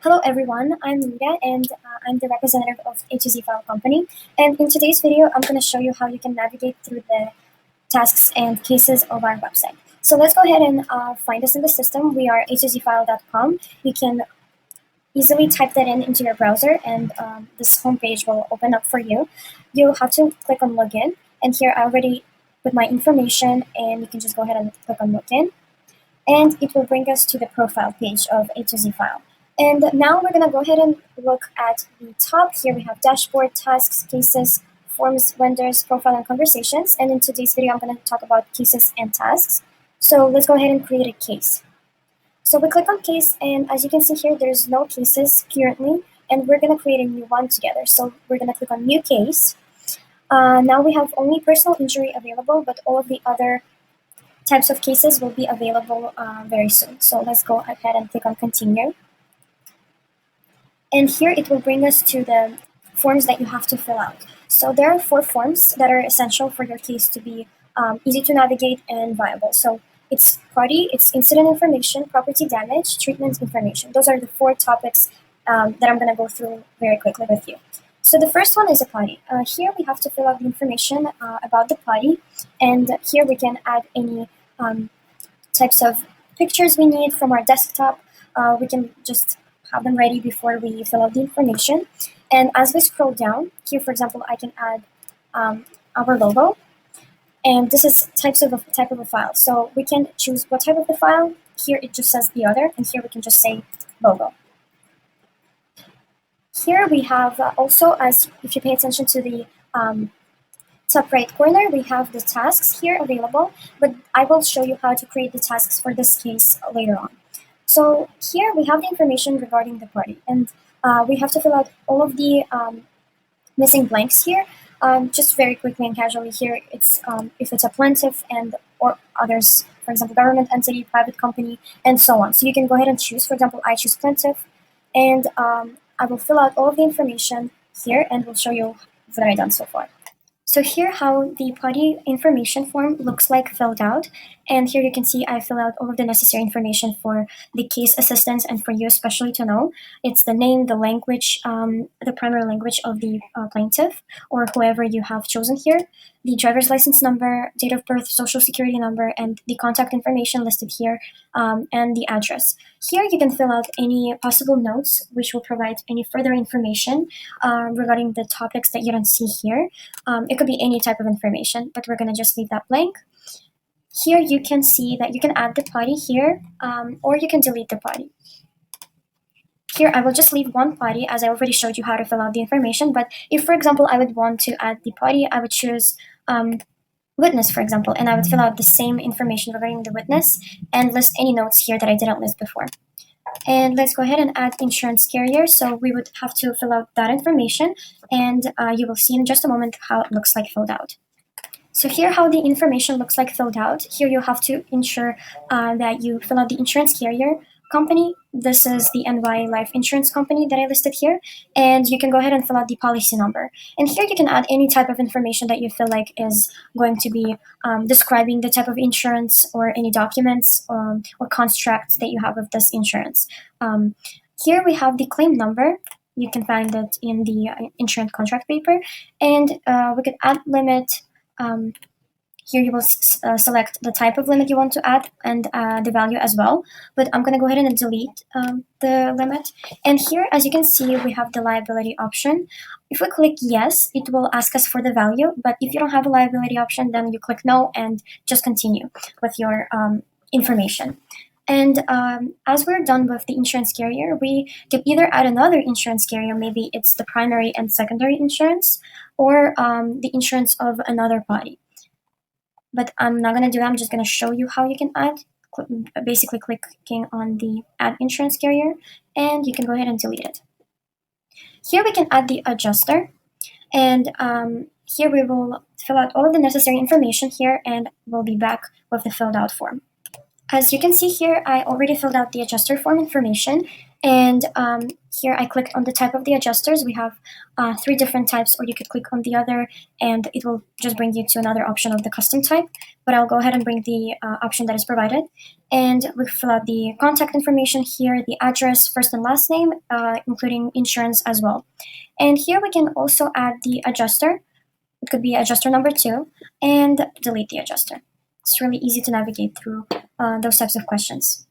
Hello everyone, I'm Rita and I'm the representative of A2Z File Company. And in today's video, I'm going to show you how you can navigate through the tasks and cases of our website. So let's go ahead and find us in the system. We are a2zfile.com. You can easily type that into your browser and this homepage will open up for you. You'll have to click on login. And here I already put my information and you can just go ahead and click on login and it will bring us to the profile page of A2Z File. And now we're going to go ahead and look at the top. Here we have dashboard, tasks, cases, forms, vendors, profile, and conversations. And in today's video, I'm going to talk about cases and tasks. So let's go ahead and create a case. So we click on case, and as you can see here, there's no cases currently, and we're going to create a new one together. So we're going to click on new case. Now we have only personal injury available, but all of the other types of cases will be available very soon. So let's go ahead and click on continue. And here it will bring us to the forms that you have to fill out. So there are 4 forms that are essential for your case to be easy to navigate and viable. So it's party, it's incident information, property damage, treatment information. Those are the 4 topics that I'm going to go through very quickly with you. So the first one is a party. Here we have to fill out the information about the party, and here we can add any types of pictures we need from our desktop. We can just have them ready before we fill out the information. And as we scroll down, here for example, I can add our logo. And this is type of a file. So we can choose what type of the file. Here it just says the other, and here we can just say logo. Here we have also, as if you pay attention to the top right corner, we have the tasks here available, but I will show you how to create the tasks for this case later on. So here we have the information regarding the party, and we have to fill out all of the missing blanks here. Just very quickly and casually here, it's if it's a plaintiff and or others, for example, government entity, private company, and so on. So you can go ahead and choose. For example, I choose plaintiff, and I will fill out all of the information here, and we'll show you what I've done so far. So here how the party information form looks like filled out, and here you can see I fill out all of the necessary information for the case assistance and for you especially to know. It's the name, the language, the primary language of the plaintiff or whoever you have chosen here, the driver's license number, date of birth, social security number, and the contact information listed here, and the address. Here you can fill out any possible notes which will provide any further information regarding the topics that you don't see here. It could be any type of information, but we're going to just leave that blank. Here you can see that you can add the party here, or you can delete the party. Here I will just leave one party as I already showed you how to fill out the information, but if for example I would want to add the party, I would choose witness, for example, and I would fill out the same information regarding the witness and list any notes here that I didn't list before. And let's go ahead and add insurance carrier. So we would have to fill out that information, and you will see in just a moment how it looks like filled out. So here how the information looks like filled out. Here you have to ensure that you fill out the insurance carrier company. This is the NY Life Insurance Company that I listed here, and you can go ahead and fill out the policy number. And here you can add any type of information that you feel like is going to be describing the type of insurance or any documents or contracts that you have with this insurance. Here we have the claim number. You can find it in the insurance contract paper, and we could add limit. Here you will select the type of limit you want to add and the value as well, but I'm going to go ahead and delete the limit. And here, as you can see, we have the liability option. If we click yes, it will ask us for the value, but if you don't have a liability option, then you click no and just continue with your information. And as we're done with the insurance carrier, we can either add another insurance carrier, maybe it's the primary and secondary insurance, or the insurance of another party. But I'm not going to do that. I'm just going to show you how you can add, basically clicking on the add insurance carrier, and you can go ahead and delete it. Here we can add the adjuster, and here we will fill out all of the necessary information here, and we'll be back with the filled out form. As you can see here, I already filled out the adjuster form information, and here I clicked on the type of the adjusters. We have 3 different types, or you could click on the other and it will just bring you to another option of the custom type, but I'll go ahead and bring the option that is provided. And we fill out the contact information here, the address, first and last name, including insurance as well. And here we can also add the adjuster. It could be adjuster number 2, and delete the adjuster. It's really easy to navigate through those types of questions.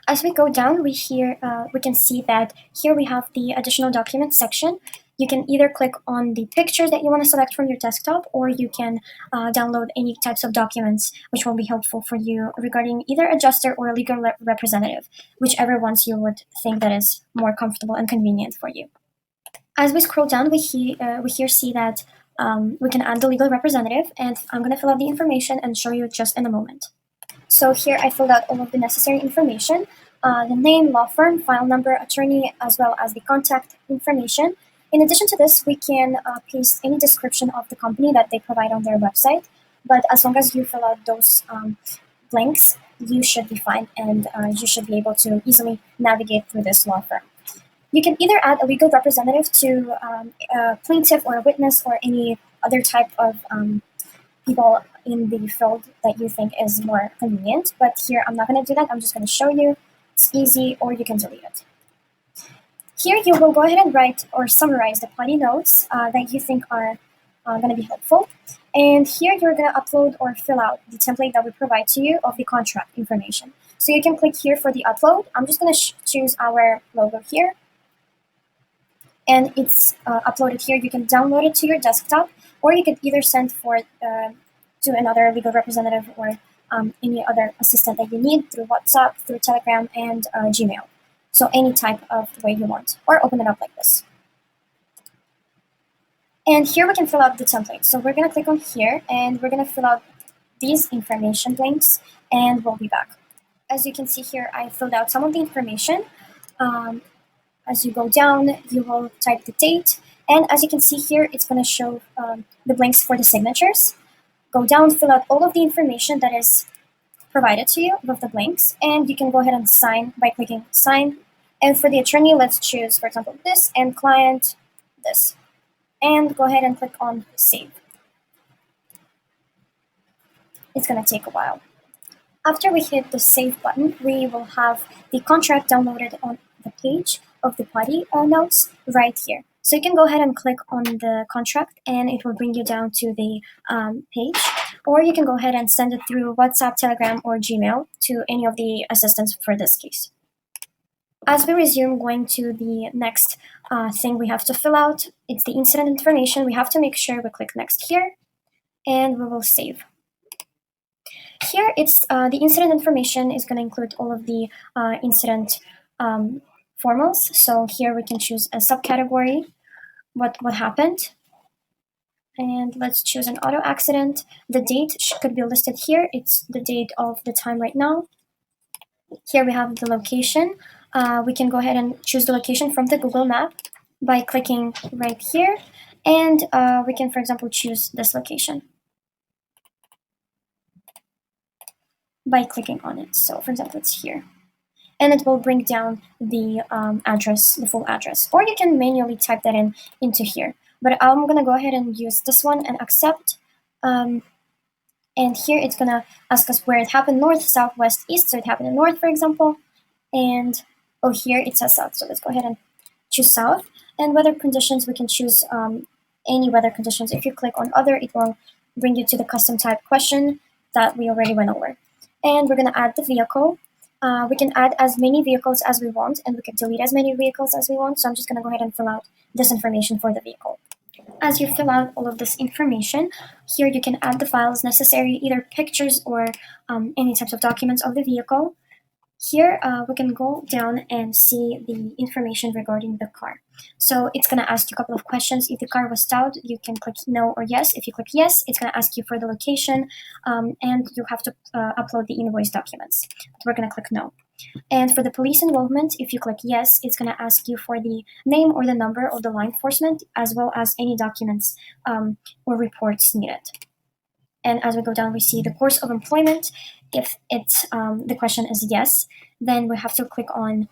As we go down, we can see that here we have the additional documents section. You can either click on the picture that you want to select from your desktop, or you can download any types of documents which will be helpful for you regarding either adjuster or a legal representative, whichever ones you would think that is more comfortable and convenient for you. As we scroll down, we here see that we can add the legal representative, and I'm going to fill out the information and show you just in a moment. So here I filled out all of the necessary information, the name, law firm, file number, attorney, as well as the contact information. In addition to this, we can paste any description of the company that they provide on their website, but as long as you fill out those blanks, you should be fine, and you should be able to easily navigate through this law firm. You can either add a legal representative to a plaintiff or a witness or any other type of people in the field that you think is more convenient. But here I'm not going to do that. I'm just going to show you. It's easy, or you can delete it. Here you will go ahead and write or summarize the party notes that you think are going to be helpful. And here you're going to upload or fill out the template that we provide to you of the contract information. So you can click here for the upload. I'm just going to choose our logo here. And it's uploaded here. You can download it to your desktop, or you could either send for to another legal representative or any other assistant that you need through WhatsApp, through Telegram, and Gmail. So any type of way you want, or open it up like this. And here we can fill out the template. So we're going to click on here, and we're going to fill out these information blanks, and we'll be back. As you can see here, I filled out some of the information. As you go down, you will type the date, and as you can see here, it's going to show the blanks for the signatures. Go down, fill out all of the information that is provided to you with the blanks, and you can go ahead and sign by clicking sign. And for the attorney, let's choose, for example, this, and client, this. And go ahead and click on save. It's going to take a while. After we hit the save button, we will have the contract downloaded on the page of the party notes right here. So you can go ahead and click on the contract, and it will bring you down to the page, or you can go ahead and send it through WhatsApp, Telegram, or Gmail to any of the assistants for this case. As we resume going to the next thing we have to fill out, it's the incident information. We have to make sure we click next here, and we will save. Here, it's the incident information is going to include all of the incident formals. So here we can choose a subcategory, what happened. And let's choose an auto accident. The date could be listed here. It's the date of the time right now. Here we have the location. We can go ahead and choose the location from the Google map by clicking right here. And we can, for example, choose this location by clicking on it. So for example, it's here. And it will bring down the address, the full address. Or you can manually type that into here. But I'm going to go ahead and use this one and accept. And here it's going to ask us where it happened, north, south, west, east. So it happened in north, for example. And here it says south. So let's go ahead and choose south. And weather conditions, we can choose any weather conditions. If you click on other, it will bring you to the custom type question that we already went over. And we're going to add the vehicle. We can add as many vehicles as we want, and we can delete as many vehicles as we want. So I'm just going to go ahead and fill out this information for the vehicle. As you fill out all of this information, here you can add the files necessary, either pictures or any types of documents of the vehicle. Here we can go down and see the information regarding the car. So it's going to ask you a couple of questions. If the car was towed, you can click no or yes. If you click yes, it's going to ask you for the location, and you have to upload the invoice documents. But we're going to click no. And for the police involvement, if you click yes, it's going to ask you for the name or the number of the law enforcement, as well as any documents or reports needed. And as we go down, we see the course of employment. If it's the question is yes, then we have to click on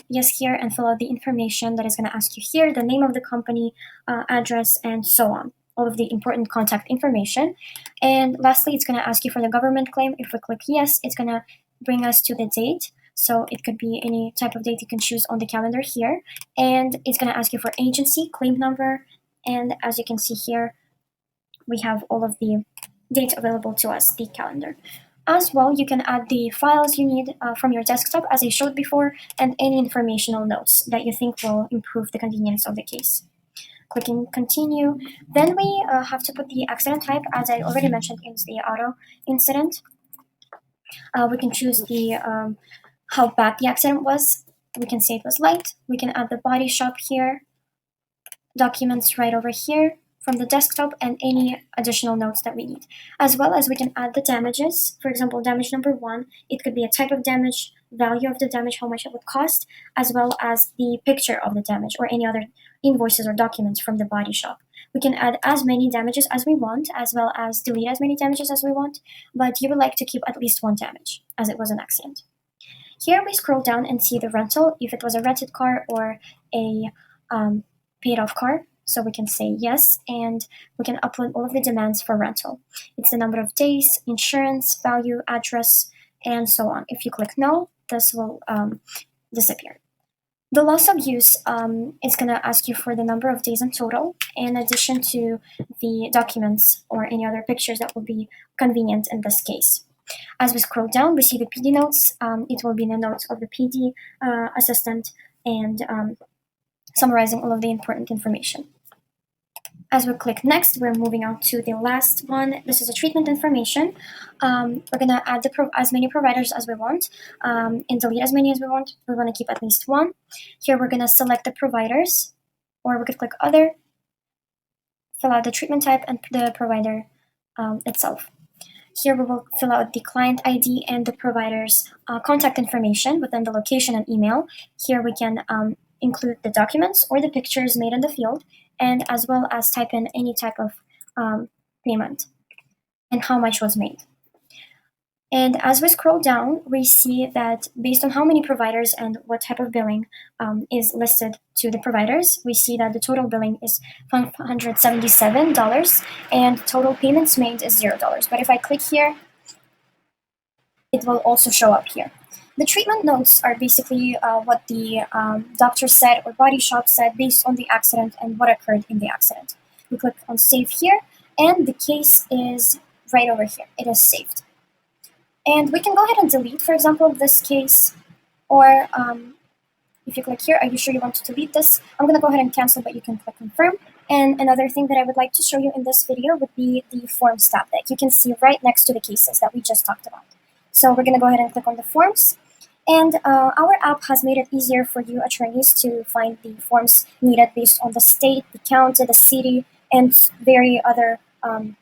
yes here and fill out the information that is going to ask you here, the name of the company, address, and so on. All of the important contact information. And lastly, it's going to ask you for the government claim. If we click yes, it's going to bring us to the date. So it could be any type of date you can choose on the calendar here. And it's going to ask you for agency, claim number, and as you can see here, we have all of the dates available to us, the calendar. As well, you can add the files you need from your desktop, as I showed before, and any informational notes that you think will improve the convenience of the case. Clicking continue. Then we have to put the accident type, as I already mentioned, is the auto incident. We can choose the how bad the accident was. We can say it was light. We can add the body shop here, documents right over here from the desktop, and any additional notes that we need. As well as we can add the damages. For example, damage number 1, it could be a type of damage, value of the damage, how much it would cost, as well as the picture of the damage or any other invoices or documents from the body shop. We can add as many damages as we want, as well as delete as many damages as we want, but you would like to keep at least 1 damage, as it was an accident. Here we scroll down and see the rental, if it was a rented car or a paid off car. So we can say yes, and we can upload all of the demands for rental. It's the number of days, insurance, value, address, and so on. If you click no, this will disappear. The loss of use is going to ask you for the number of days in total, in addition to the documents or any other pictures that will be convenient in this case. As we scroll down, we see the PD notes. It will be the notes of the PD assistant and summarizing all of the important information. As we click next, we're moving on to the last one. This is a treatment information. We're going to add as many providers as we want and delete as many as we want. We want to keep at least 1. Here we're going to select the providers, or we could click other, fill out the treatment type and the provider itself. Here we will fill out the client ID and the provider's contact information within the location and email. Here we can include the documents or the pictures made in the field, and as well as type in any type of payment and how much was made. And as we scroll down, we see that based on how many providers and what type of billing is listed to the providers, we see that the total billing is $577 and total payments made is $0. But if I click here, it will also show up here. The treatment notes are basically what the doctor said or body shop said based on the accident and what occurred in the accident. We click on save here, and the case is right over here. It is saved. And we can go ahead and delete, for example, this case, or if you click here, are you sure you want to delete this? I'm going to go ahead and cancel, but you can click confirm. And another thing that I would like to show you in this video would be the Forms tab that you can see right next to the cases that we just talked about. So we're going to go ahead and click on the Forms. And our app has made it easier for you attorneys to find the forms needed based on the state, the county, the city, and very other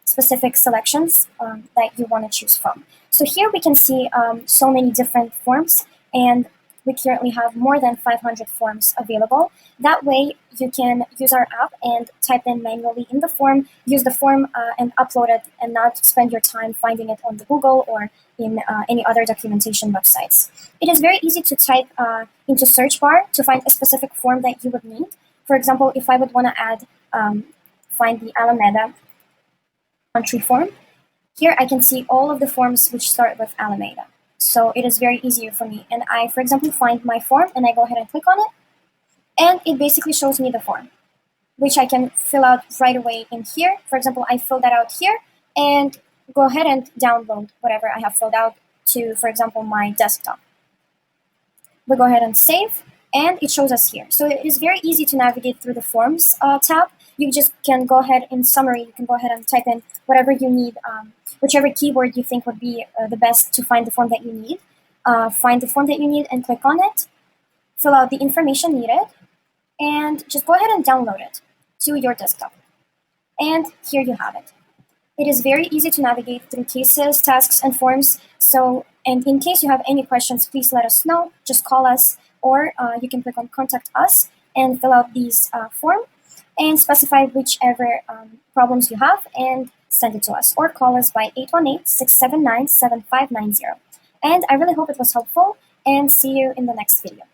specific selections that you want to choose from. So here we can see so many different forms, and we currently have more than 500 forms available. That way you can use our app and type in manually in the form, use the form and upload it, and not spend your time finding it on the Google or in any other documentation websites. It is very easy to type into search bar to find a specific form that you would need. For example, if I would want to add, find the Alameda country form, here I can see all of the forms which start with Alameda. So it is very easier for me. And I, for example, find my form and I go ahead and click on it. And it basically shows me the form, which I can fill out right away in here. For example, I fill that out here and go ahead and download whatever I have filled out to, for example, my desktop. We go ahead and save, and it shows us here. So it is very easy to navigate through the Forms tab. You just can go ahead, in summary, you can go ahead and type in whatever you need, whichever keyword you think would be the best to find the form that you need. Find the form that you need and click on it, fill out the information needed, and just go ahead and download it to your desktop. And here you have it. It is very easy to navigate through cases, tasks, and forms. So, and in case you have any questions, please let us know. Just call us, or you can click on Contact Us and fill out these form and specify whichever problems you have and send it to us, or call us by 818-679-7590. And I really hope it was helpful, and see you in the next video.